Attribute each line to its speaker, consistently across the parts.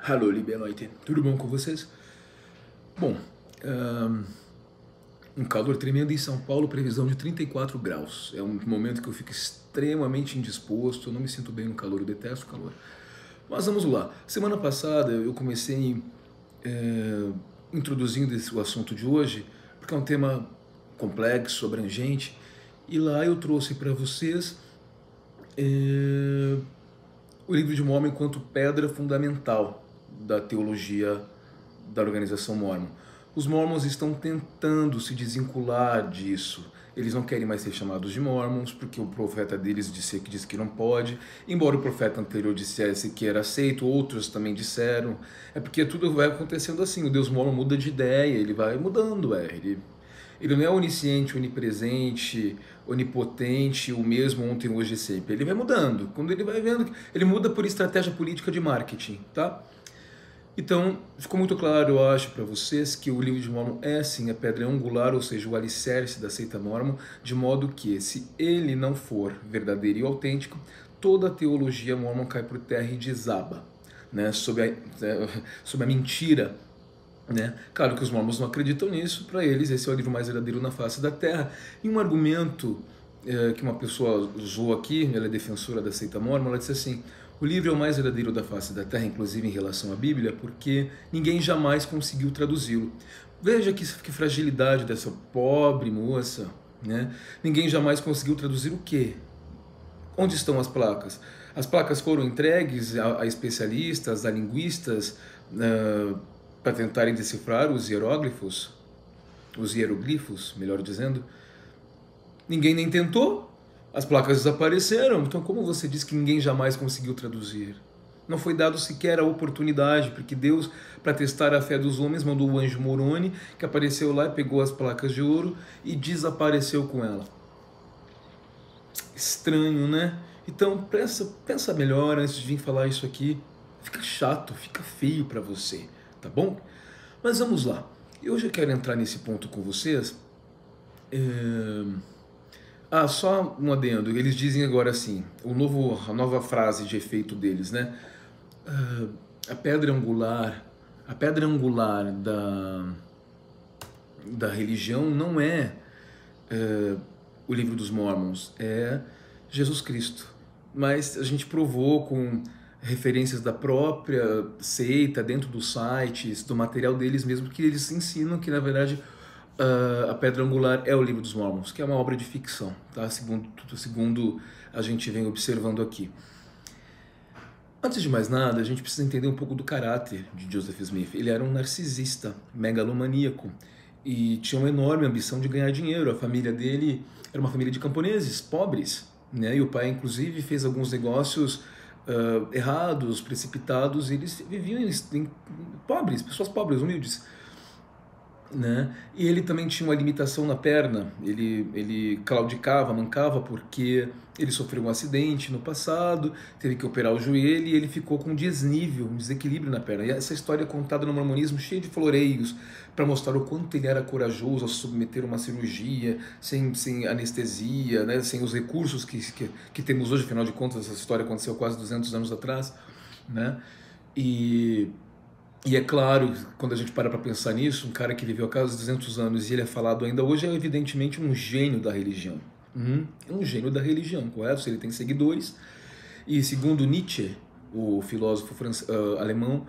Speaker 1: Alô, Libernoite, tudo bom com vocês? Bom, um calor tremendo em São Paulo, previsão de 34 graus. É um momento que eu fico extremamente indisposto, eu não me sinto bem no calor, eu detesto o calor. Mas vamos lá. Semana passada eu comecei introduzindo o assunto de hoje, porque é um tema complexo, abrangente, e lá eu trouxe para vocês o livro de Mormon enquanto pedra fundamental da teologia da organização Mormon. Os Mormons estão tentando se desvincular disso. Eles não querem mais ser chamados de Mormons, porque o profeta deles disse que não pode. Embora o profeta anterior dissesse que era aceito, outros também disseram. É porque tudo vai acontecendo assim. O Deus Mormon muda de ideia, ele vai mudando. Ele não é onisciente, onipresente, onipotente, o mesmo ontem, hoje e sempre. Ele vai mudando. Quando ele vai vendo, ele muda por estratégia política de marketing, tá? Então, ficou muito claro, eu acho, para vocês que o livro de Mormon é sim a pedra angular, ou seja, o alicerce da seita Mormon, de modo que, se ele não for verdadeiro e autêntico, toda a teologia Mormon cai por terra e desaba, né, sob a mentira. Né? Claro que os mormons não acreditam nisso, para eles esse é o livro mais verdadeiro na face da Terra. E um argumento que uma pessoa usou aqui, ela é defensora da seita mormon, ela disse assim: o livro é o mais verdadeiro da face da Terra, inclusive em relação à Bíblia, porque ninguém jamais conseguiu traduzi-lo. Veja que fragilidade dessa pobre moça, né? Ninguém jamais conseguiu traduzir o quê? Onde estão as placas? As placas foram entregues a especialistas, a linguistas, para tentarem decifrar os hieroglifos, melhor dizendo. Ninguém nem tentou, as placas desapareceram. Então, como você diz que ninguém jamais conseguiu traduzir? Não foi dado sequer a oportunidade, porque Deus, para testar a fé dos homens, mandou o anjo Moroni, que apareceu lá e pegou as placas de ouro e desapareceu com ela. Estranho, né? Então, pensa melhor antes de vir falar isso aqui. Fica chato, fica feio para você, tá bom? Mas vamos lá. Eu já quero entrar nesse ponto com vocês. Só um adendo. Eles dizem agora assim, a nova frase de efeito deles, né? A pedra angular, da religião não é o livro dos Mormons, é Jesus Cristo. Mas a gente provou com referências da própria seita, dentro dos sites, do material deles mesmo, que eles ensinam que, na verdade, a pedra angular é o livro dos Mormons, que é uma obra de ficção, tá? Segundo a gente vem observando aqui. Antes de mais nada, a gente precisa entender um pouco do caráter de Joseph Smith. Ele era um narcisista, megalomaníaco, e tinha uma enorme ambição de ganhar dinheiro. A família dele era uma família de camponeses, pobres, né? E o pai, inclusive, fez alguns negócios errados, precipitados, e eles viviam pobres, pessoas pobres, humildes. Né? E ele também tinha uma limitação na perna, ele claudicava, mancava porque ele sofreu um acidente no passado, teve que operar o joelho e ele ficou com um desnível, um desequilíbrio na perna. E essa história é contada no mormonismo cheia de floreios para mostrar o quanto ele era corajoso a submeter uma cirurgia sem anestesia, né? Sem os recursos que temos hoje. Afinal de contas, essa história aconteceu quase 200 anos atrás, né? E é claro, quando a gente para pensar nisso, um cara que viveu há quase 200 anos e ele é falado ainda hoje é evidentemente um gênio da religião. É um gênio da religião, correto? Se ele tem seguidores. E segundo Nietzsche, o filósofo alemão,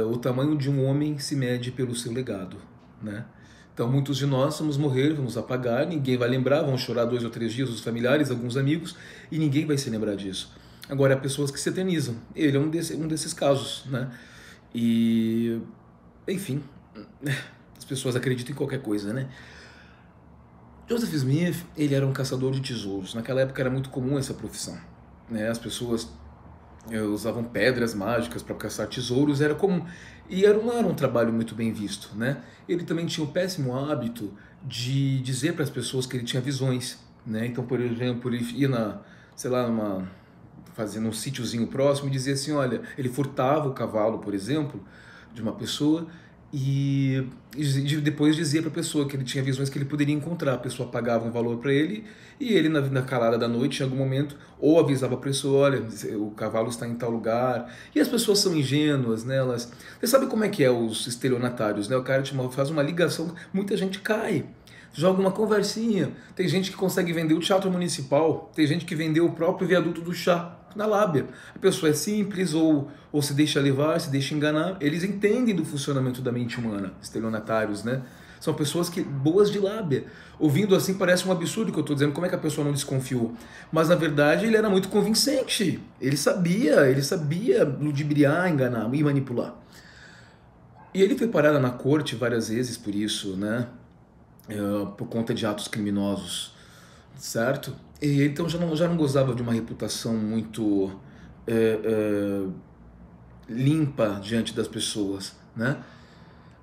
Speaker 1: o tamanho de um homem se mede pelo seu legado, né? Então muitos de nós vamos morrer, vamos apagar, ninguém vai lembrar, vão chorar 2 ou 3 dias os familiares, alguns amigos, e ninguém vai se lembrar disso. Agora, há pessoas que se eternizam. Ele é um desses casos, né? E, enfim, as pessoas acreditam em qualquer coisa, né? Joseph Smith, ele era um caçador de tesouros. Naquela época era muito comum essa profissão, né? As pessoas usavam pedras mágicas para caçar tesouros, era comum. E não era um trabalho muito bem visto, né? Ele também tinha o péssimo hábito de dizer para as pessoas que ele tinha visões, né? Então, por exemplo, ele ia fazendo um sítiozinho próximo e dizia assim, olha, ele furtava o cavalo, por exemplo, de uma pessoa depois dizia para a pessoa que ele tinha visões que ele poderia encontrar. A pessoa pagava um valor para ele e ele, na calada da noite, em algum momento, ou avisava a pessoa: olha, o cavalo está em tal lugar. E as pessoas são ingênuas, né? Você sabe como é que é os estelionatários, né? O cara faz uma ligação, muita gente cai. Joga uma conversinha. Tem gente que consegue vender o teatro municipal, tem gente que vendeu o próprio viaduto do chá na lábia. A pessoa é simples ou se deixa levar, se deixa enganar. Eles entendem do funcionamento da mente humana, estelionatários, né? São pessoas boas de lábia. Ouvindo assim parece um absurdo que eu estou dizendo, como é que a pessoa não desconfiou? Mas na verdade ele era muito convincente. Ele sabia ludibriar, enganar e manipular. E ele foi parado na corte várias vezes por isso, né? Por conta de atos criminosos, certo? E então já não gozava de uma reputação muito limpa diante das pessoas, né?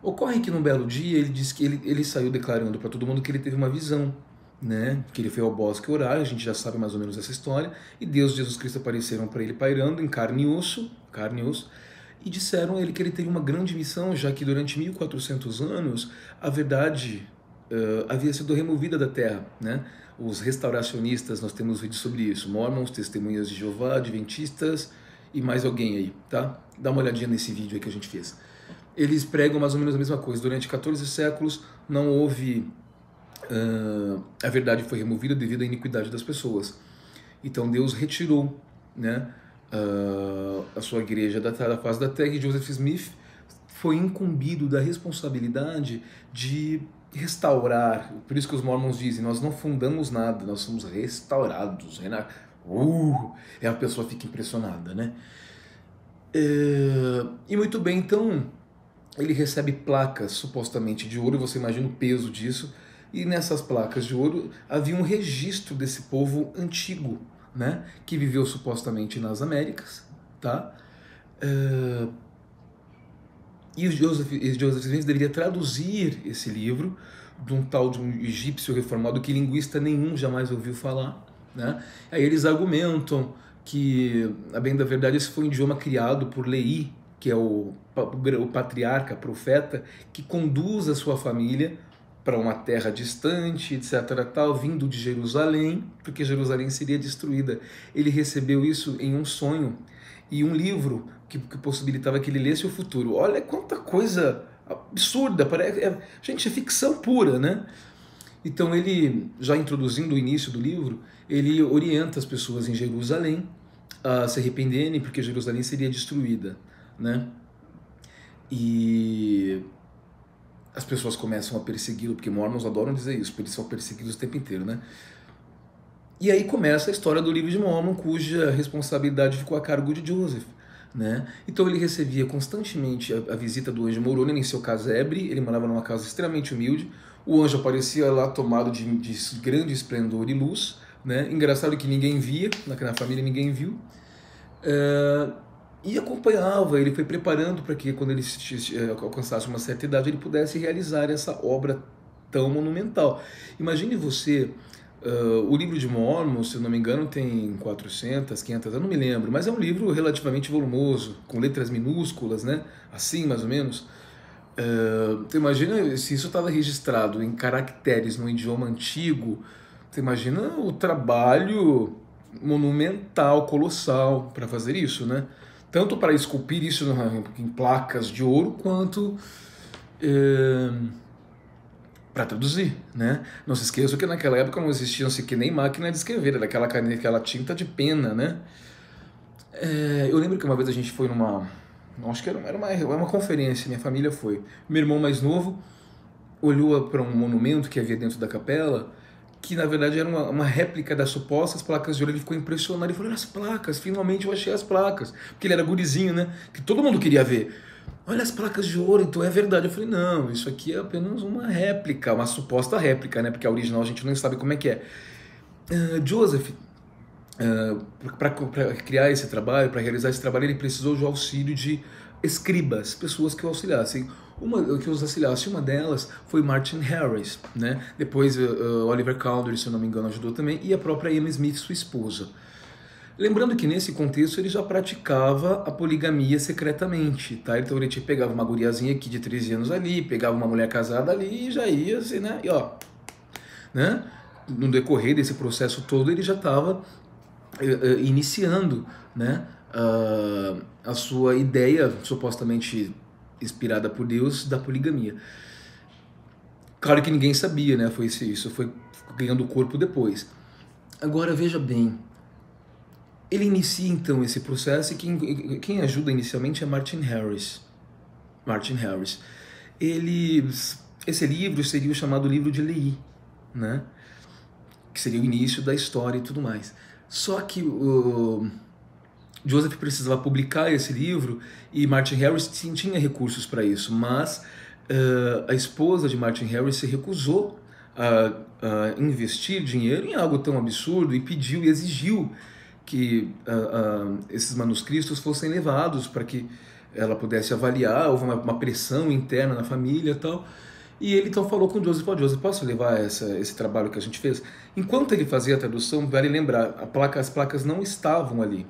Speaker 1: Ocorre que num belo dia ele disse que ele saiu declarando para todo mundo que ele teve uma visão, né? Que ele foi ao bosque orar, a gente já sabe mais ou menos essa história, e Deus e Jesus Cristo apareceram para ele pairando em carne e osso, e disseram a ele que ele teria uma grande missão, já que durante 1400 anos a verdade havia sido removida da terra, né? Os restauracionistas, nós temos vídeos sobre isso, Mormons, Testemunhas de Jeová, Adventistas e mais alguém aí, tá? Dá uma olhadinha nesse vídeo aí que a gente fez. Eles pregam mais ou menos a mesma coisa. Durante 14 séculos não houve... a verdade foi removida devido à iniquidade das pessoas. Então Deus retirou, né, a sua igreja da face da terra, e Joseph Smith foi incumbido da responsabilidade de restaurar. Por isso que os Mormons dizem: nós não fundamos nada, nós somos restaurados. A pessoa fica impressionada, né? E muito bem, então ele recebe placas supostamente de ouro. Você imagina o peso disso. E nessas placas de ouro havia um registro desse povo antigo, né, que viveu supostamente nas Américas, tá? E o Joseph Smith deveria traduzir esse livro de um tal de um egípcio reformado que linguista nenhum jamais ouviu falar, né? Aí eles argumentam que, a bem da verdade, esse foi um idioma criado por Leí, que é o patriarca, profeta, que conduz a sua família para uma terra distante, etc., tal, vindo de Jerusalém, porque Jerusalém seria destruída. Ele recebeu isso em um sonho e um livro que possibilitava que ele lesse o futuro. Olha quanta coisa absurda, gente, é ficção pura, né? Então ele, já introduzindo o início do livro, ele orienta as pessoas em Jerusalém a se arrependerem, porque Jerusalém seria destruída, né? E as pessoas começam a persegui-lo, porque Mormons adoram dizer isso, porque eles são perseguidos o tempo inteiro, né? E aí começa a história do livro de Mormon, cuja responsabilidade ficou a cargo de Joseph, né? Então ele recebia constantemente a visita do anjo Moroni em seu casebre. Ele morava numa casa extremamente humilde. O anjo aparecia lá tomado de grande esplendor e luz, né? Engraçado que ninguém via, na família ninguém viu. E acompanhava, ele foi preparando para que quando ele alcançasse uma certa idade ele pudesse realizar essa obra tão monumental. Imagine você, o livro de Mormon, se eu não me engano, tem 400, 500, eu não me lembro, mas é um livro relativamente volumoso, com letras minúsculas, né? Assim, mais ou menos. Você imagina se isso estava registrado em caracteres no idioma antigo, você imagina o trabalho monumental, colossal para fazer isso, né? Tanto para esculpir isso em placas de ouro, quanto para traduzir, né? Não se esqueça que naquela época não existiam que nem máquina de escrever, era aquela tinta de pena, né? Eu lembro que uma vez a gente foi acho que era uma conferência, minha família foi. Meu irmão mais novo olhou para um monumento que havia dentro da capela, que na verdade era uma réplica das supostas placas de ouro. Ele ficou impressionado, ele falou: olha as placas, finalmente eu achei as placas. Porque ele era gurizinho, né? Que todo mundo queria ver. Olha as placas de ouro, então é verdade. Eu falei: não, isso aqui é apenas uma réplica, uma suposta réplica, né? Porque a original a gente não sabe como é que é. Joseph, para criar esse trabalho, para realizar esse trabalho, ele precisou do auxílio de escribas, pessoas que o auxiliassem. Uma delas foi Martin Harris, né? Depois Oliver Cowdery, se eu não me engano, ajudou também, e a própria Emma Smith, sua esposa. Lembrando que nesse contexto ele já praticava a poligamia secretamente, tá? Então ele pegava uma guriazinha aqui de 13 anos ali, pegava uma mulher casada ali e já ia assim, né? E ó, né? No decorrer desse processo todo ele já estava iniciando, né? A sua ideia supostamente inspirada por Deus da poligamia. Claro que ninguém sabia, né? Isso foi ganhando corpo depois. Agora veja bem, ele inicia então esse processo e quem ajuda inicialmente é Martin Harris. Martin Harris. Esse livro seria o chamado livro de Lehi, né? Que seria o início da história e tudo mais. Só que o Joseph precisava publicar esse livro e Martin Harris tinha recursos para isso, mas a esposa de Martin Harris se recusou a investir dinheiro em algo tão absurdo e pediu e exigiu que esses manuscritos fossem levados para que ela pudesse avaliar. Houve uma pressão interna na família e tal. E ele então falou com o Joseph: Joseph, posso levar esse trabalho que a gente fez? Enquanto ele fazia a tradução, vale lembrar, as placas não estavam ali.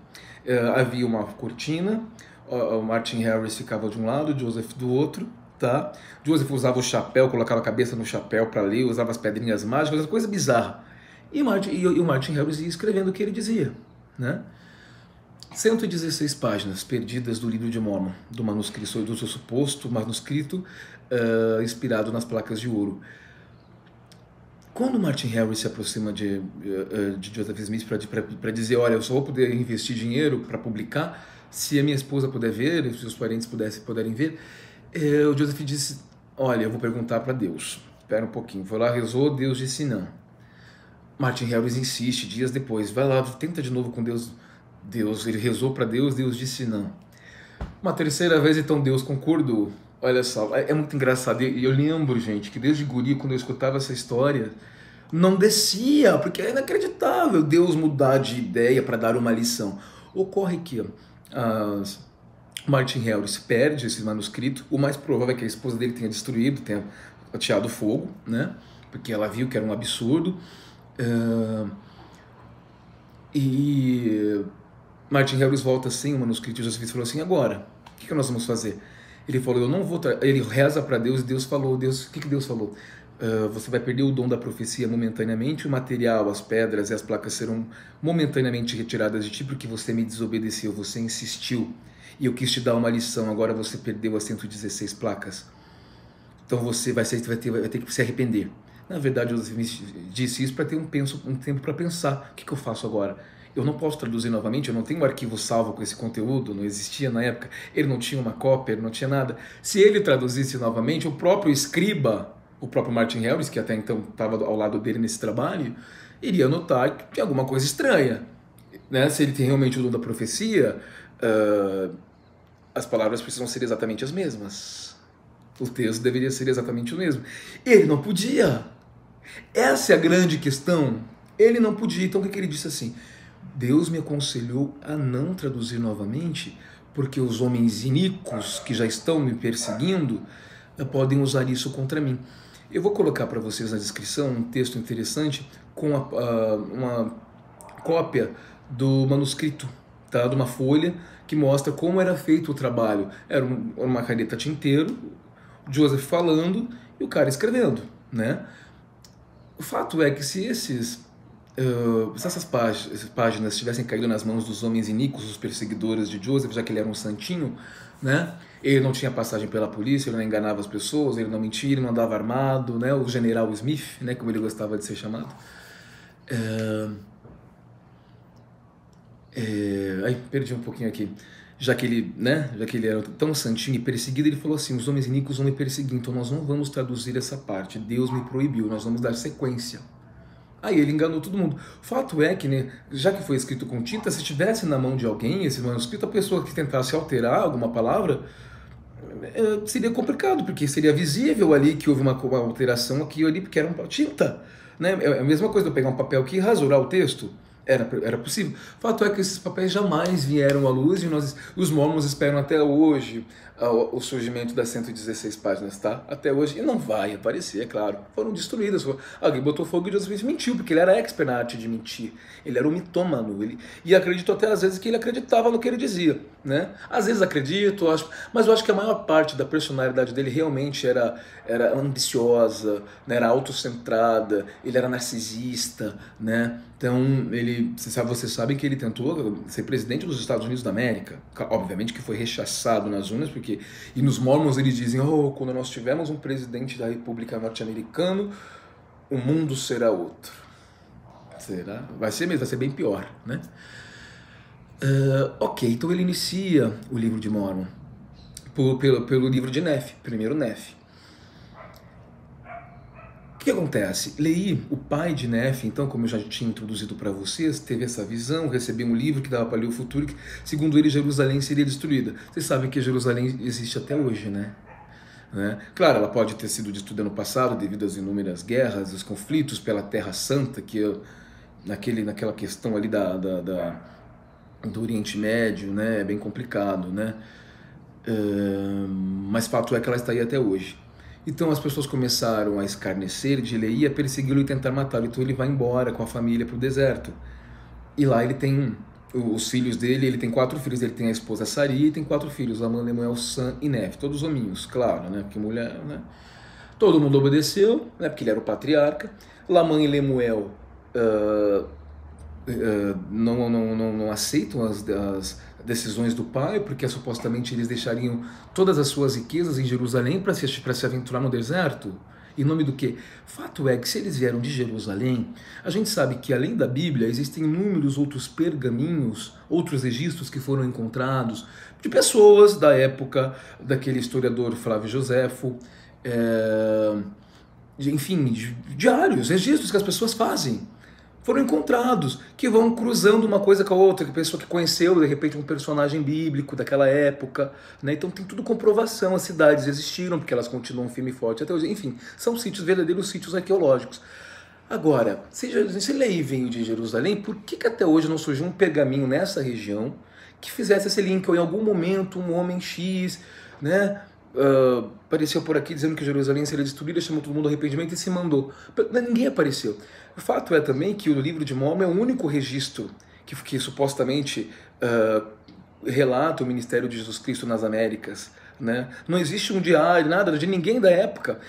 Speaker 1: Havia uma cortina, o Martin Harris ficava de um lado, o Joseph do outro, tá? Joseph usava o chapéu, colocava a cabeça no chapéu para ler, usava as pedrinhas mágicas, coisa bizarra. E o Martin Harris ia escrevendo o que ele dizia, né? 116 páginas perdidas do livro de Mormon, do manuscrito, do seu suposto manuscrito inspirado nas placas de ouro. Quando Martin Harris se aproxima de Joseph Smith para dizer: olha, eu só vou poder investir dinheiro para publicar se a minha esposa puder ver, se os parentes puderem ver, o Joseph disse: olha, eu vou perguntar para Deus. Espera um pouquinho. Foi lá, rezou, Deus disse não. Martin Harris insiste dias depois: vai lá, tenta de novo com Deus. Ele rezou para Deus, Deus disse não. Uma terceira vez, então Deus concordou. Olha só, é muito engraçado. E eu lembro, gente, que desde guri, quando eu escutava essa história, não descia, porque é inacreditável Deus mudar de ideia para dar uma lição. Ocorre que Martin Harris perde esse manuscrito. O mais provável é que a esposa dele tenha destruído, tenha ateado fogo, né? Porque ela viu que era um absurdo. E Martin Harris volta sem o manuscrito e Joseph Smith falou assim: agora, o que nós vamos fazer? Ele falou: eu não vou. Ele reza para Deus e Deus falou: o que Deus falou? Você vai perder o dom da profecia momentaneamente, o material, as pedras e as placas serão momentaneamente retiradas de ti porque você me desobedeceu, você insistiu e eu quis te dar uma lição, agora você perdeu as 116 placas. Então você vai ter que se arrepender. Na verdade, Joseph Smith disse isso para ter um tempo para pensar: o que eu faço agora? Eu não posso traduzir novamente, eu não tenho um arquivo salvo com esse conteúdo, não existia na época, ele não tinha uma cópia, ele não tinha nada. Se ele traduzisse novamente, o próprio escriba, o próprio Martin Harris, que até então estava ao lado dele nesse trabalho, iria notar que tinha alguma coisa estranha, né? Se ele tem realmente o dom da profecia, as palavras precisam ser exatamente as mesmas. O texto deveria ser exatamente o mesmo. Ele não podia. Essa é a grande questão. Ele não podia. Então o que ele disse assim: Deus me aconselhou a não traduzir novamente, porque os homens iníquos que já estão me perseguindo podem usar isso contra mim. Eu vou colocar para vocês na descrição um texto interessante com uma cópia do manuscrito, tá? De uma folha que mostra como era feito o trabalho. Era uma caneta tinteiro, Joseph falando e o cara escrevendo, né? O fato é que se essas páginas tivessem caído nas mãos dos homens iníquos, os perseguidores de Joseph, já que ele era um santinho, né? Ele não tinha passagem pela polícia, ele não enganava as pessoas, ele não mentia, ele não andava armado, né? O general Smith, né? Como ele gostava de ser chamado. Aí perdi um pouquinho aqui. Já que ele era tão santinho e perseguido, ele falou assim: os homens iníquos vão me perseguir, então nós não vamos traduzir essa parte, Deus me proibiu, nós vamos dar sequência. Aí ele enganou todo mundo. Fato é que, né, já que foi escrito com tinta, se estivesse na mão de alguém esse manuscrito, a pessoa que tentasse alterar alguma palavra, seria complicado, porque seria visível ali que houve uma alteração aqui ou ali, porque era uma tinta, né? É a mesma coisa de eu pegar um papel aqui e rasurar o texto. Era possível. Fato é que esses papéis jamais vieram à luz e os Mormons esperam até hoje o surgimento das 116 páginas, tá? Até hoje. E não vai aparecer, é claro. Foram destruídas. Alguém botou fogo e Joseph Smith mentiu, porque ele era expert na arte de mentir. Ele era um mitômano. E acredito até às vezes que ele acreditava no que ele dizia, né? Às vezes acredito, mas eu acho que a maior parte da personalidade dele realmente era ambiciosa, né? Era autocentrada, ele era narcisista, né? Então, você sabe que ele tentou ser presidente dos Estados Unidos da América. Obviamente que foi rechaçado nas urnas, e nos Mormons eles dizem, quando nós tivermos um presidente da República Norte-Americana, o mundo será outro. Será? Vai ser mesmo, vai ser bem pior, né? Ok, então ele inicia o livro de Mormon pelo livro de Nephi, primeiro Nephi. O que acontece? Leí, o pai de Nephi, então, como eu já tinha introduzido para vocês, teve essa visão, recebeu um livro que dava para ler o futuro, que, segundo ele, Jerusalém seria destruída. Vocês sabem que Jerusalém existe até hoje, né? Claro, ela pode ter sido destruída no passado devido às inúmeras guerras, os conflitos pela Terra Santa, naquela questão ali do Oriente Médio, né? É bem complicado, né? Mas fato é que ela está aí até hoje. Então as pessoas começaram a escarnecer de Leí, a persegui-lo e tentar matá-lo. Então ele vai embora com a família para o deserto. E lá ele tem os filhos dele, ele tem 4 filhos. Ele tem a esposa Sari e tem 4 filhos, Lamã, Lemuel, Sam e Nephi. Todos hominhos, claro, né? Porque mulher, né? Todo mundo obedeceu, né? Porque ele era o patriarca. Lamã e Lemuel não aceitam as decisões do pai, porque supostamente eles deixariam todas as suas riquezas em Jerusalém para se aventurar no deserto. Em nome do quê? Fato é que se eles vieram de Jerusalém, a gente sabe que além da Bíblia existem inúmeros outros pergaminhos, outros registros que foram encontrados de pessoas da época daquele historiador Flávio Joséfo, enfim, diários, registros que as pessoas fazem. Foram encontrados, que vão cruzando uma coisa com a outra, que a pessoa que conheceu, de repente, um personagem bíblico daquela época, né? Então tem tudo comprovação, as cidades existiram, porque elas continuam firme e forte até hoje, enfim, são sítios, verdadeiros sítios arqueológicos. Agora, se Leí veio de Jerusalém, por que até hoje não surgiu um pergaminho nessa região que fizesse esse link, ou em algum momento um homem X, né? Apareceu por aqui dizendo que Jerusalém seria destruída, chamou todo mundo ao arrependimento e se mandou. Ninguém apareceu. O fato é também que o livro de Mormon é o único registro que supostamente relata o ministério de Jesus Cristo nas Américas, né? Não existe um diário, nada de ninguém da época.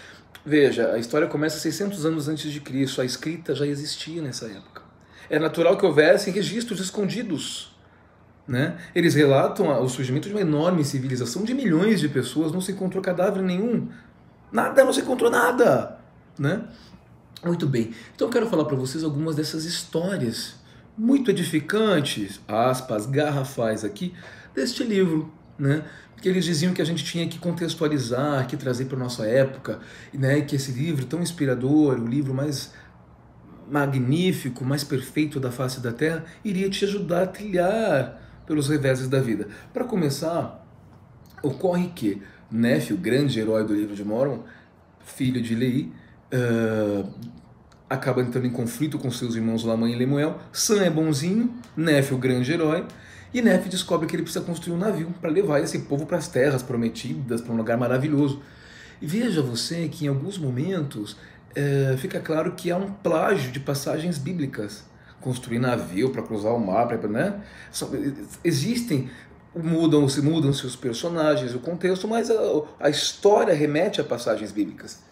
Speaker 1: Veja, a história começa 600 anos antes de Cristo, a escrita já existia nessa época. É natural que houvessem registros escondidos, né? Eles relatam o surgimento de uma enorme civilização de milhões de pessoas, não se encontrou cadáver nenhum, nada, não se encontrou nada, né? Muito bem, então eu quero falar para vocês algumas dessas histórias muito edificantes, aspas, garrafais aqui, deste livro, né? Porque eles diziam que a gente tinha que contextualizar, que trazer para a nossa época, né? Que esse livro tão inspirador, o livro mais magnífico, mais perfeito da face da Terra, iria te ajudar a trilhar pelos reveses da vida. Para começar, ocorre que Nephi, o grande herói do livro de Mormon, filho de Leí, acaba entrando em conflito com seus irmãos Lamã e Lemuel. Sam é bonzinho, Nephi, o grande herói, e Nephi descobre que ele precisa construir um navio para levar esse povo para as terras prometidas, para um lugar maravilhoso. E veja você que em alguns momentos fica claro que há um plágio de passagens bíblicas. Construir navio para cruzar o mar, né? Existem, mudam-se os personagens, o contexto, mas a história remete a passagens bíblicas.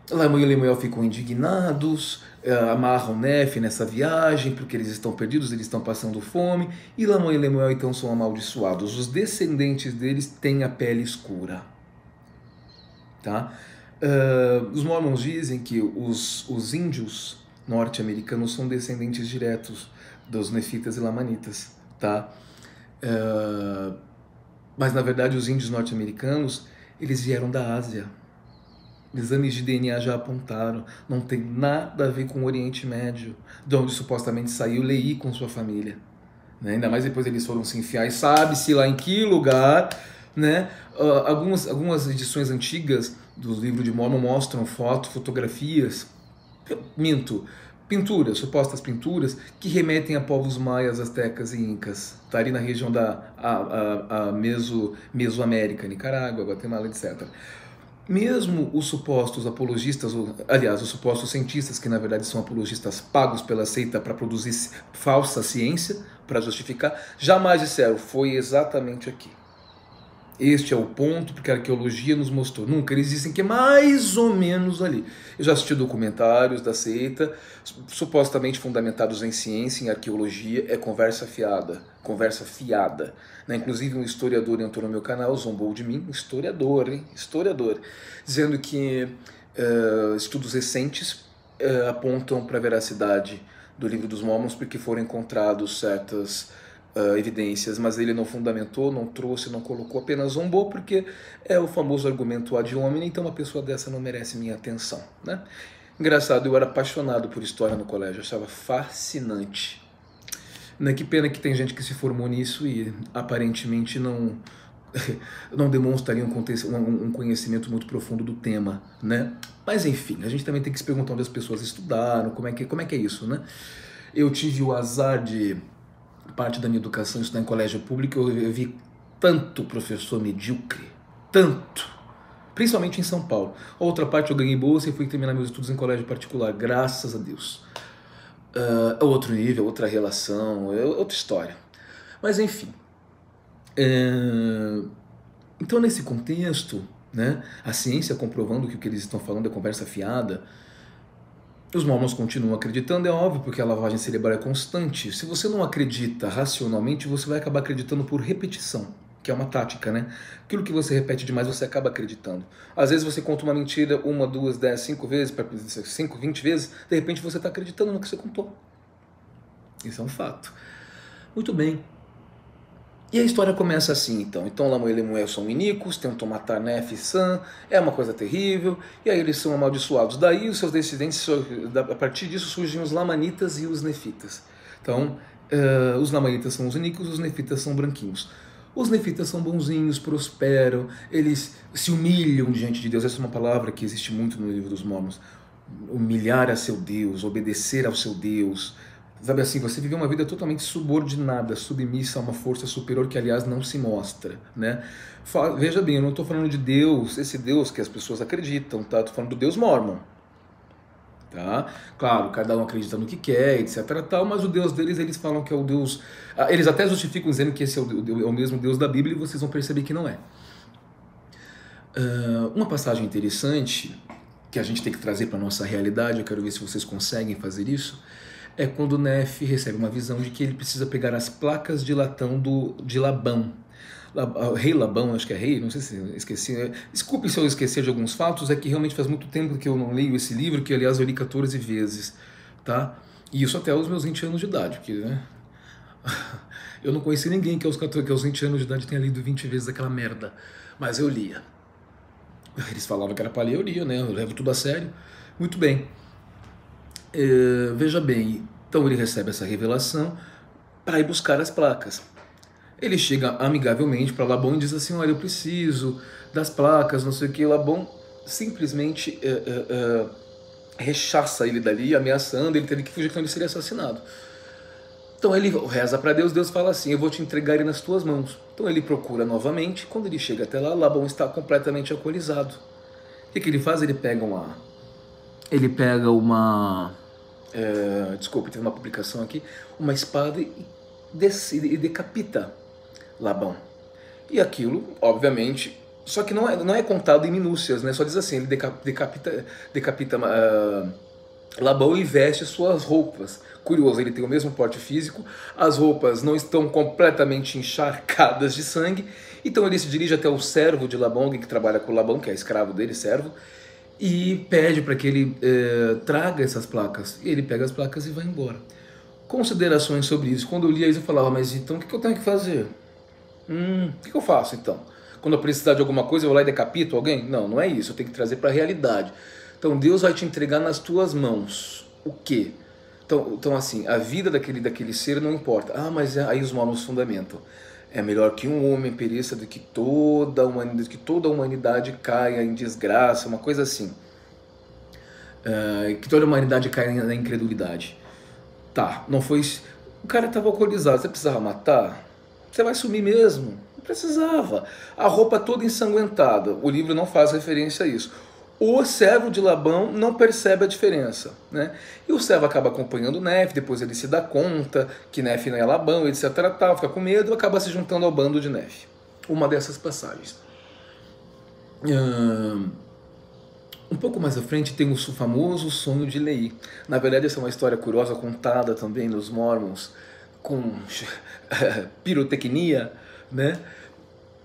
Speaker 1: Lamã e Lemuel ficam indignados, amarram Nephi nessa viagem, porque eles estão perdidos, eles estão passando fome, e Lamã e Lemuel então são amaldiçoados. Os descendentes deles têm a pele escura. Tá? Os Mormons dizem que os índios norte-americanos são descendentes diretos dos nefitas e lamanitas. Tá? Mas na verdade os índios norte-americanos, eles vieram da Ásia. Exames de DNA já apontaram, não tem nada a ver com o Oriente Médio, de onde supostamente saiu Leí com sua família, né? Ainda mais depois eles foram se enfiar e sabe-se lá em que lugar, né? Algumas edições antigas do livro de Mormon mostram fotografias, pinturas, supostas pinturas, que remetem a povos maias, astecas e incas. Está ali na região da Mesoamérica, Nicarágua, Guatemala, etc. Mesmo os supostos apologistas, aliás, os supostos cientistas, que na verdade são apologistas pagos pela seita para produzir falsa ciência, para justificar, jamais disseram, foi exatamente aqui. Este é o ponto, porque a arqueologia nos mostrou. Nunca, eles dizem que é mais ou menos ali. Eu já assisti documentários da seita, supostamente fundamentados em ciência, em arqueologia, é conversa fiada. Conversa fiada. Né? Inclusive um historiador entrou no meu canal, zombou de mim, historiador, hein? Historiador, dizendo que estudos recentes apontam para a veracidade do Livro dos Mormons, porque foram encontrados certas evidências, mas ele não fundamentou, não trouxe, não colocou, apenas zombou, porque é o famoso argumento ad hominem, então uma pessoa dessa não merece minha atenção, né? Engraçado, eu era apaixonado por história no colégio, eu achava fascinante. Né? Que pena que tem gente que se formou nisso e aparentemente não demonstraria um conhecimento muito profundo do tema, né? Mas enfim, a gente também tem que se perguntar onde as pessoas estudaram, como é que é isso, né? Eu tive o azar de parte da minha educação estudar em colégio público, eu vi tanto professor medíocre, tanto, principalmente em São Paulo. Outra parte eu ganhei bolsa e fui terminar meus estudos em colégio particular, graças a Deus. Outro nível, outra relação, outra história. Mas enfim. Então nesse contexto, né, a ciência comprovando que o que eles estão falando é conversa fiada, os mormons continuam acreditando, é óbvio, porque a lavagem cerebral é constante. Se você não acredita racionalmente, você vai acabar acreditando por repetição, que é uma tática, né? Aquilo que você repete demais, você acaba acreditando. Às vezes você conta uma mentira 1, 2, 10, 5 vezes, 5, 20 vezes, de repente você está acreditando no que você contou. Isso é um fato. Muito bem. E a história começa assim, então. Então Lamuel e Lemuel são iníquos, tentam matar Nef e Sam, é uma coisa terrível, e aí eles são amaldiçoados. Daí os seus descendentes, a partir disso surgem os Lamanitas e os Nefitas. Então, os Lamanitas são os iníquos, os Nefitas são branquinhos. Os Nefitas são bonzinhos, prosperam, eles se humilham diante de Deus. Essa é uma palavra que existe muito no livro dos Mormons. Humilhar a seu Deus, obedecer ao seu Deus. Sabe assim, você vive uma vida totalmente subordinada, submissa a uma força superior que, aliás, não se mostra, né? Veja bem, eu não estou falando de Deus, esse Deus que as pessoas acreditam, tá? Estou falando do Deus Mormon, tá? Claro, cada um acredita no que quer, etc, tal, mas o Deus deles, eles falam que é o Deus... Eles até justificam dizendo que esse é o mesmo Deus da Bíblia e vocês vão perceber que não é. Uma passagem interessante que a gente tem que trazer para a nossa realidade, eu quero ver se vocês conseguem fazer isso, é quando Nef recebe uma visão de que ele precisa pegar as placas de latão de Labão. Rei Labão, acho que é rei, não sei se esqueci. Desculpe se eu esquecer de alguns fatos, é que realmente faz muito tempo que eu não leio esse livro, que aliás eu li 14 vezes, tá? E isso até aos meus 20 anos de idade, porque, né? Eu não conheci ninguém que aos 20 anos de idade tenha lido 20 vezes aquela merda, mas eu lia. Eles falavam que era para ler, eu lia, né? Eu levo tudo a sério. Muito bem. Veja bem, então ele recebe essa revelação para ir buscar as placas. Ele chega amigavelmente para Labão e diz assim, olha, eu preciso das placas, não sei o que. Labão simplesmente rechaça ele dali, ameaçando, ele teve que fugir, senão ele seria assassinado. Então ele reza para Deus, Deus fala assim, eu vou te entregar ele nas tuas mãos. Então ele procura novamente, quando ele chega até lá, Labão está completamente alcoolizado. O que ele faz? Ele pega uma... desculpe, teve uma publicação aqui, uma espada e decapita Labão. E aquilo, obviamente, só que não é contado em minúcias, né? Só diz assim, ele decapita Labão e veste suas roupas. Curioso, ele tem o mesmo porte físico, as roupas não estão completamente encharcadas de sangue, então ele se dirige até o servo de Labão, alguém que trabalha com Labão, que é escravo dele, servo, e pede para que ele traga essas placas. E ele pega as placas e vai embora. Considerações sobre isso. Quando eu lia isso, eu falava, mas então o que eu tenho que fazer? O que eu faço então? Quando eu precisar de alguma coisa, eu vou lá e decapito alguém? Não, não é isso. Eu tenho que trazer para a realidade. Então Deus vai te entregar nas tuas mãos. O quê? Então assim, a vida daquele ser não importa. Mas aí os mormons fundamentam. É melhor que um homem pereça do que toda a humanidade caia em desgraça, uma coisa assim. que toda a humanidade cai na incredulidade. Tá, não foi... O cara estava alcoolizado, você precisava matar? Você vai sumir mesmo? Não precisava. A roupa toda ensanguentada, o livro não faz referência a isso. O servo de Labão não percebe a diferença, né? E o servo acaba acompanhando Nefe, depois ele se dá conta que Nefe não é Labão, etc. Tal, fica com medo e acaba se juntando ao bando de Nefe. Uma dessas passagens. Um pouco mais à frente tem o famoso sonho de Leí. Na verdade, essa é uma história curiosa contada também nos Mormons com pirotecnia, né?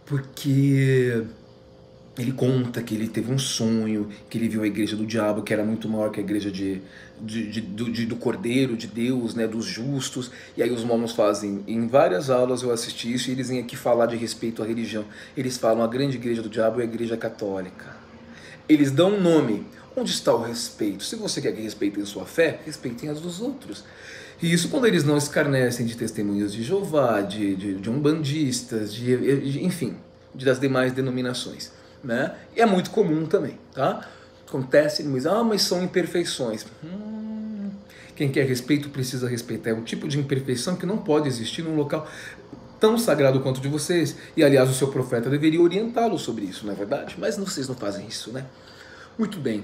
Speaker 1: Porque ele conta que ele teve um sonho, que ele viu a igreja do diabo, que era muito maior que a igreja do Cordeiro, de Deus, né, dos justos. E aí os Mormons fazem, em várias aulas eu assisti isso, e eles vêm aqui falar de respeito à religião. Eles falam a grande igreja do diabo é a igreja católica. Eles dão um nome. Onde está o respeito? Se você quer que respeitem sua fé, respeitem as dos outros. E isso quando eles não escarnecem de testemunhas de Jeová, de umbandistas, enfim, das demais denominações, né? E é muito comum também, tá? Acontece, mas são imperfeições. Quem quer respeito precisa respeitar. É um tipo de imperfeição que não pode existir num local tão sagrado quanto o de vocês. E aliás, o seu profeta deveria orientá-lo sobre isso, não é verdade? Mas vocês não fazem isso, né? Muito bem.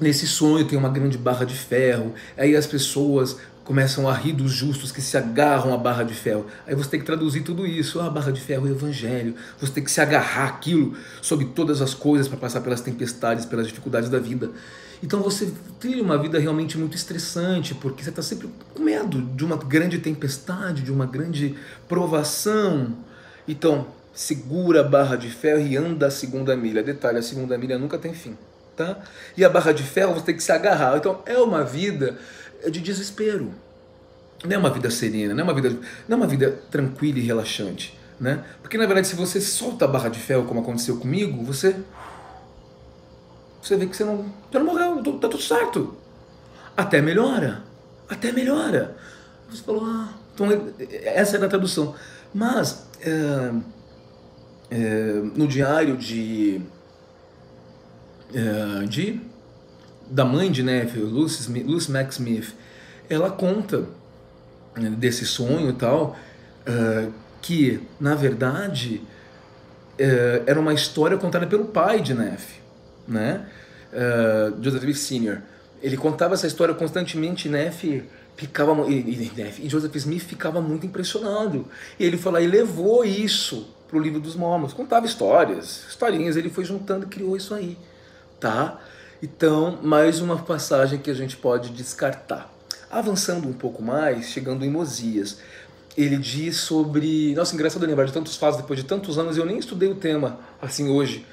Speaker 1: Nesse sonho tem uma grande barra de ferro. Aí as pessoas começam a rir dos justos que se agarram à barra de ferro. Aí você tem que traduzir tudo isso. A barra de ferro é o evangelho. Você tem que se agarrar àquilo sobre todas as coisas para passar pelas tempestades, pelas dificuldades da vida. Então você trilha uma vida realmente muito estressante, porque você está sempre com medo de uma grande tempestade, de uma grande provação. Então, segura a barra de ferro e anda a segunda milha. Detalhe, a segunda milha nunca tem fim, tá? E a barra de ferro você tem que se agarrar. Então é uma vida de desespero. Não é uma vida serena, não é uma vida tranquila e relaxante, né? Porque na verdade se você solta a barra de ferro, como aconteceu comigo, você vê que você não morreu, tá tudo certo. Até melhora. Você falou, então essa é a tradução. Mas no diário da mãe de Nefe, Lucy Mack Smith, ela conta desse sonho e tal, que na verdade era uma história contada pelo pai de Nefe, né? Joseph Smith Sr. Ele contava essa história constantemente. Nefe e Joseph Smith ficava muito impressionado. E ele falou, e levou isso para o livro dos Mormons. Contava historinhas, ele foi juntando e criou isso aí, tá? Então, mais uma passagem que a gente pode descartar. Avançando um pouco mais, chegando em Osias, ele diz sobre... Nossa, engraçado lembrar de tantos fatos depois de tantos anos, eu nem estudei o tema assim hoje.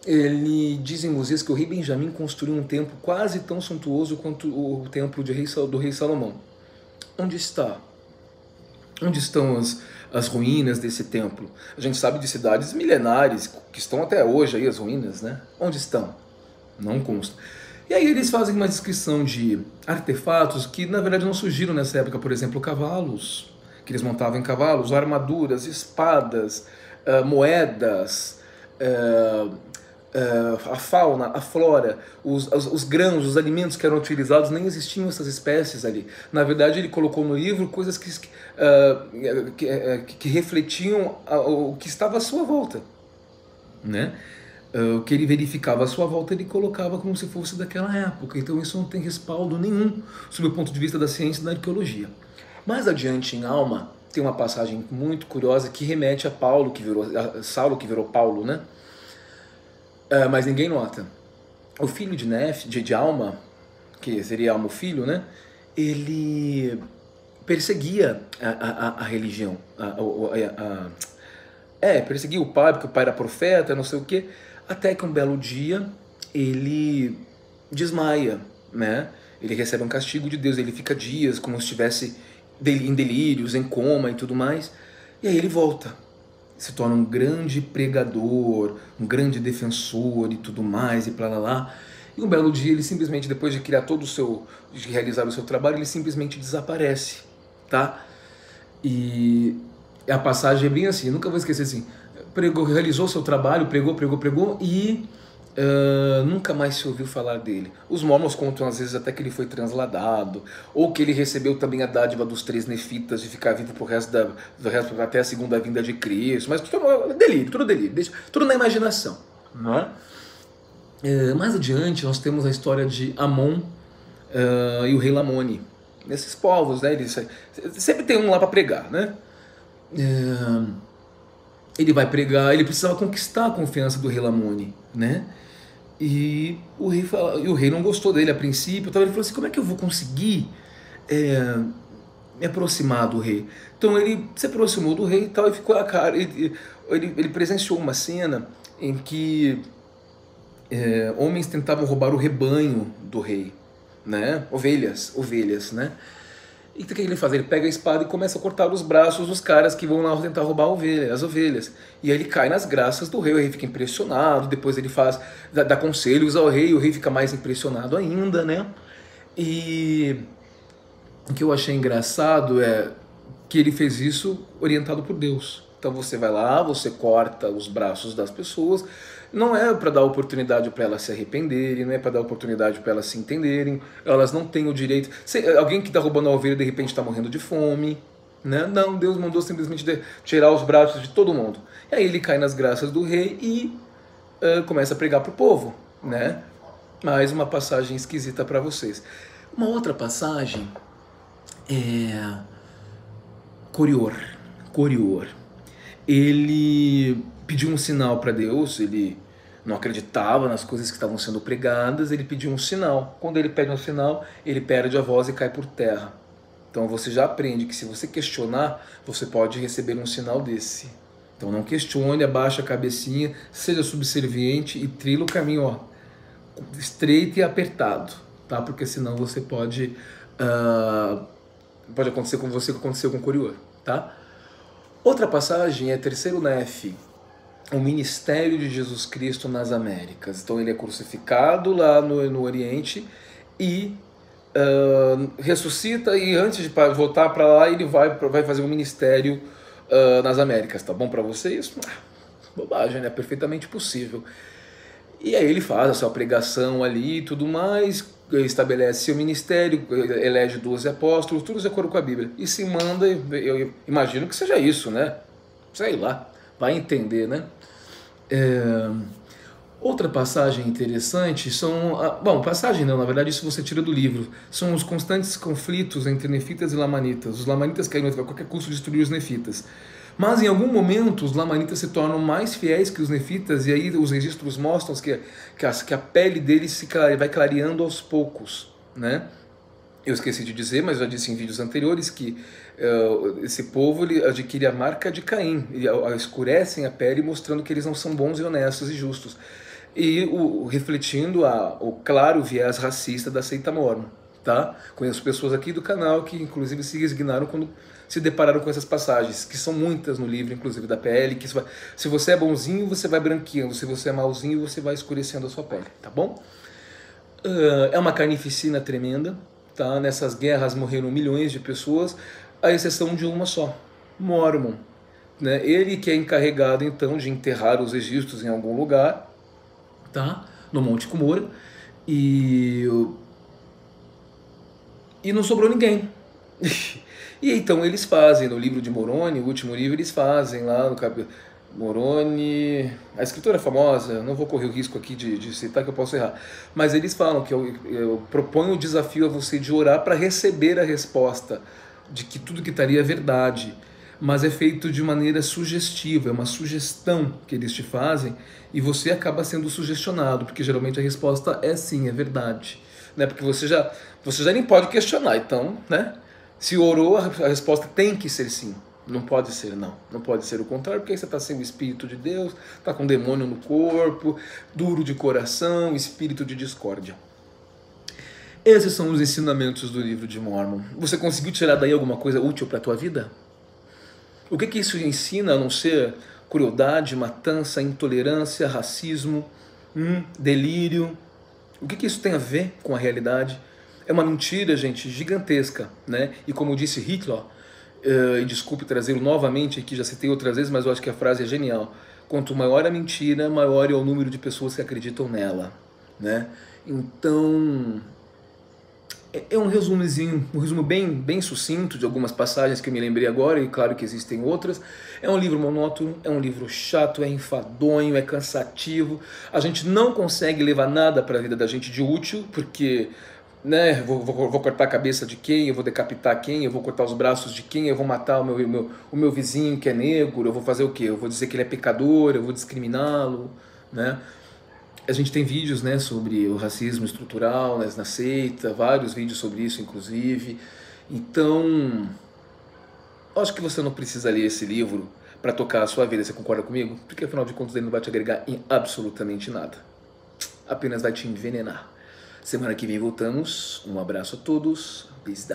Speaker 1: Ele diz em Osias que o rei Benjamim construiu um templo quase tão suntuoso quanto o templo do rei Salomão. Onde está? Onde estão as ruínas desse templo? A gente sabe de cidades milenares que estão até hoje aí, as ruínas, né? Onde estão? Não consta. E aí eles fazem uma descrição de artefatos que na verdade não surgiram nessa época, por exemplo, cavalos, que eles montavam em cavalos, armaduras, espadas, moedas, a fauna, a flora, os grãos, os alimentos que eram utilizados, nem existiam essas espécies ali. Na verdade, ele colocou no livro coisas que refletiam o que estava à sua volta, né? O que ele verificava à sua volta, ele colocava como se fosse daquela época. Então isso não tem respaldo nenhum sob o ponto de vista da ciência e da arqueologia. Mais adiante em Alma, tem uma passagem muito curiosa que remete a Saulo que virou Paulo, né? Mas ninguém nota. O filho de Nefe, de Alma, que seria Alma o filho, né? Ele perseguia a religião. Perseguia o pai, porque o pai era profeta, não sei o quê. Até que um belo dia ele desmaia, né? Ele recebe um castigo de Deus, ele fica dias como se estivesse em delírios, em coma e tudo mais. E aí ele volta. Se torna um grande pregador, um grande defensor e tudo mais, e lá. E um belo dia ele simplesmente, depois de criar de realizar o seu trabalho, ele simplesmente desaparece, tá? E a passagem é bem assim, eu nunca vou esquecer assim, realizou seu trabalho, pregou, e Nunca mais se ouviu falar dele. Os mormons contam às vezes até que ele foi transladado, ou que ele recebeu também a dádiva dos 3 nefitas de ficar vivo pro resto do resto até a segunda vinda de Cristo, mas tudo delírio, tudo na imaginação. Não é? Mais adiante nós temos a história de Amon e o rei Lamoni. Nesses povos, né, eles, sempre tem um lá para pregar, né? Ele vai pregar, ele precisava conquistar a confiança do rei Lamoni, né? E o rei não gostou dele a princípio, então ele falou assim, como é que eu vou conseguir me aproximar do rei? Então ele se aproximou do rei e tal, e ficou a cara, ele presenciou uma cena em que homens tentavam roubar o rebanho do rei, né? Ovelhas, né? E o que ele faz? Ele pega a espada e começa a cortar os braços dos caras que vão lá tentar roubar as ovelhas. E aí ele cai nas graças do rei, o rei fica impressionado, depois ele dá conselhos ao rei, o rei fica mais impressionado ainda, né? E o que eu achei engraçado é que ele fez isso orientado por Deus. Então você vai lá, você corta os braços das pessoas, não é para dar oportunidade para elas se arrependerem, não é para dar oportunidade para elas se entenderem, elas não têm o direito. Alguém que está roubando a ovelha de repente está morrendo de fome, né? Não, Deus mandou simplesmente tirar os braços de todo mundo. E aí ele cai nas graças do rei e começa a pregar para o povo, né? Mais uma passagem esquisita para vocês. Uma outra passagem é Corior. Ele pediu um sinal para Deus, ele não acreditava nas coisas que estavam sendo pregadas, ele pediu um sinal. Quando ele pede um sinal, ele perde a voz e cai por terra. Então você já aprende que se você questionar, você pode receber um sinal desse. Então não questione, abaixa a cabecinha, seja subserviente e trilha o caminho, ó, estreito e apertado, tá? Porque senão você pode acontecer com você o que aconteceu com Corior, tá? Outra passagem é Terceiro Nefe, o ministério de Jesus Cristo nas Américas. Então ele é crucificado lá no Oriente e ressuscita, e antes de voltar para lá ele vai fazer um ministério nas Américas. Tá bom para você isso? Bobagem, né? Perfeitamente possível. E aí ele faz a sua pregação ali e tudo mais, estabelece seu ministério, elege 12 apóstolos, tudo de acordo com a Bíblia. E se manda, eu imagino que seja isso, né? Sei lá, vai entender, né? Outra passagem interessante são... Bom, passagem não, na verdade isso você tira do livro. São os constantes conflitos entre nefitas e lamanitas. Os lamanitas querem a qualquer custo destruir os nefitas. Mas em algum momento os lamanitas se tornam mais fiéis que os nefitas, e aí os registros mostram que a pele deles vai clareando aos poucos, né? Eu esqueci de dizer, mas já disse em vídeos anteriores que esse povo ele adquire a marca de Caim, escurecem a pele mostrando que eles não são bons e honestos e justos, e refletindo o claro viés racista da seita mórmon, tá? Conheço pessoas aqui do canal que inclusive se resignaram quando se depararam com essas passagens, que são muitas no livro, inclusive da pele, que se você é bonzinho, você vai branqueando, se você é malzinho, você vai escurecendo a sua pele, tá bom? É uma carnificina tremenda, tá? Nessas guerras morreram milhões de pessoas, à exceção de uma só, Mormon, né? Ele que é encarregado então de enterrar os registros em algum lugar, tá? No Monte Cumora, e não sobrou ninguém. E então eles fazem, no livro de Moroni, o último livro, eles fazem lá no capítulo... Moroni, a escritora famosa, não vou correr o risco aqui de citar que eu posso errar, mas eles falam que eu proponho o desafio a você de orar para receber a resposta de que tudo que estaria é verdade, mas é feito de maneira sugestiva, é uma sugestão que eles te fazem e você acaba sendo sugestionado, porque geralmente a resposta é sim, é verdade, né? Porque você já nem pode questionar, então, né? Se orou, a resposta tem que ser sim. Não pode ser não. Não pode ser o contrário, porque aí você está sem o Espírito de Deus, está com demônio no corpo, duro de coração, espírito de discórdia. Esses são os ensinamentos do livro de Mormon. Você conseguiu tirar daí alguma coisa útil para a tua vida? O que isso ensina a não ser crueldade, matança, intolerância, racismo, delírio? O que isso tem a ver com a realidade? É uma mentira, gente, gigantesca, né? E como disse Hitler, e desculpe trazê-lo novamente aqui, já citei outras vezes, mas eu acho que a frase é genial. Quanto maior a mentira, maior é o número de pessoas que acreditam nela, né? Então, é um resumozinho, um resumo bem sucinto de algumas passagens que eu me lembrei agora, e claro que existem outras. É um livro monótono, é um livro chato, é enfadonho, é cansativo. A gente não consegue levar nada para a vida da gente de útil, porque né, vou cortar a cabeça de quem, eu vou decapitar quem, eu vou cortar os braços de quem, eu vou matar o meu vizinho que é negro, eu vou fazer o quê? Eu vou dizer que ele é pecador, eu vou discriminá-lo, né? A gente tem vídeos, né, sobre o racismo estrutural, né, na seita, vários vídeos sobre isso, inclusive. Então, acho que você não precisa ler esse livro para tocar a sua vida, você concorda comigo? Porque afinal de contas ele não vai te agregar em absolutamente nada. Apenas vai te envenenar. Semana que vem voltamos. Um abraço a todos. Bis